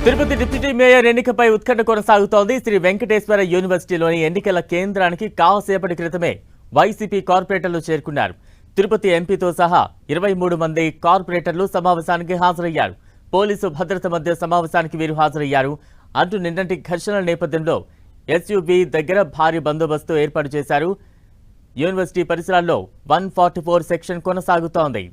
Tirupati deputy mayor ఎన్నికపై ఉత్కంఠ కొనసాగుతోంది. శ్రీ వెంకటేశ్వర యూనివర్సిటీలోని ఎన్నికల కేంద్రానికి కాసేపటి క్రితమే వైసీపీ కార్పొరేటర్లు చేరుకున్నారు. తిరుపతి ఎంపీతో సహా 23 మంది కార్పొరేటర్లు సమావేశానికి హాజరయ్యారు. పోలీసు భద్రత మధ్య సమావేశానికి వీరు హాజరయ్యారు. అటు నిన్నటి ఘర్షణల నేపథ్యంలో ఎస్యూబీ దగ్గర భారీ బందోబస్తు ఏర్పాటు చేశారు. యూనివర్సిటీ పరిసరాల్లో 144 సెక్షన్ కొనసాగుతోంది.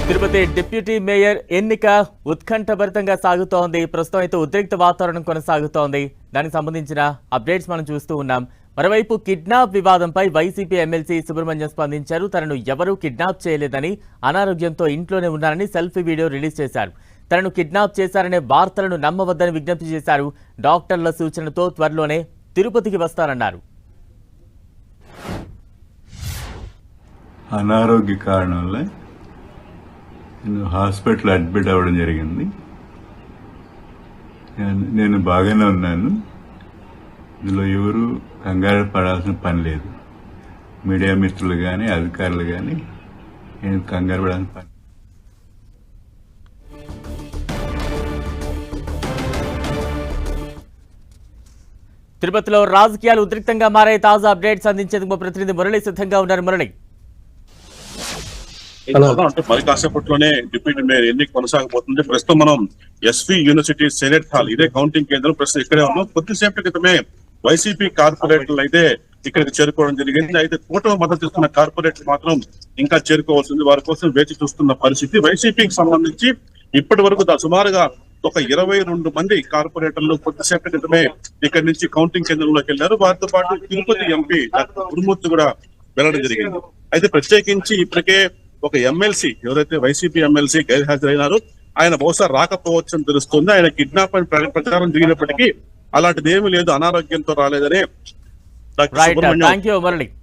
తిరుపతి డిప్యూటీ మేయర్ ఎన్నిక ఉత్కంఠభరితంగా సాగుతోంది. ప్రస్తుతం అయితే ఉద్రిక్త వాతావరణం కొనసాగుతోంది. దానికి సంబంధించిన అప్డేట్స్ మనం చూస్తూ ఉన్నాం. మరోవైపు కిడ్నాప్ వివాదంపై వైసీపీ ఎమ్మెల్సీ సుబ్రహ్మణ్యం స్పందించారు. తనను ఎవరూ కిడ్నాప్ చేయలేదని, అనారోగ్యంతో ఇంట్లోనే ఉన్నారని సెల్ఫీ వీడియో రిలీజ్ చేశారు. తనను కిడ్నాప్ చేశారనే వార్తలను నమ్మవద్దని విజ్ఞప్తి చేశారు. డాక్టర్ల సూచనతో త్వరలోనే తిరుపతికి వస్తారన్నారు. అనారోగ్య కారణాలే నేను హాస్పిటల్ అడ్మిట్ అవ్వడం జరిగింది. నేను బాగానే ఉన్నాను. ఇందులో ఎవరు కంగారు పడాల్సిన పని లేదు. మీడియా మిత్రులు కానీ అధికారులు కానీ నేను కంగారు పడాల్సిన పని. తిరుపతిలో రాజకీయాలు ఉద్రిక్తంగా మారాయి. తాజా అప్డేట్స్ అందించేందుకు మా ప్రతినిధి మురళి సిద్ధంగా ఉన్నారు. మురళి, అంటే మరి కాసేపట్లోనే డిప్యూటీ మేయర్ ఎన్నిక కొనసాగబోతుంది. ప్రస్తుతం మనం ఎస్వి యూనివర్సిటీ సెనేట్ హాల్, ఇదే కౌంటింగ్ కేంద్రం, ప్రస్తుతం ఇక్కడే ఉన్నాం. కొద్దిసేపటి క్రితమే వైసీపీ కార్పొరేటర్లు అయితే ఇక్కడికి చేరుకోవడం జరిగింది. అయితే కూటమి మద్దతు ఇస్తున్న కార్పొరేటర్లు మాత్రం ఇంకా చేరుకోవాల్సింది. వారి కోసం వేచి చూస్తున్న పరిస్థితి. వైసీపీకి సంబంధించి ఇప్పటి వరకు సుమారుగా ఒక 22 మంది కార్పొరేటర్లు కొద్దిసేపటి క్రితమే ఇక్కడి నుంచి కౌంటింగ్ కేంద్రంలోకి వెళ్లారు. వారితో పాటు తిరుపతి ఎంపీ డాక్టర్ గురుమూర్తి కూడా వెళ్ళడం జరిగింది. అయితే ప్రత్యేకించి ఇప్పటికే ఒక ఎమ్మెల్సీ, ఎవరైతే వైసీపీ ఎమ్మెల్సీ గైర్హాజరైనారో ఆయన బహుశా రాకపోవచ్చని తెలుస్తుంది. ఆయన కిడ్నాప్ అని ప్రచారం జరిగినప్పటికీ అలాంటిది ఏమీ లేదు, అనారోగ్యంతో రాలేదని డాక్టర్ సుబ్రహ్మణ్యం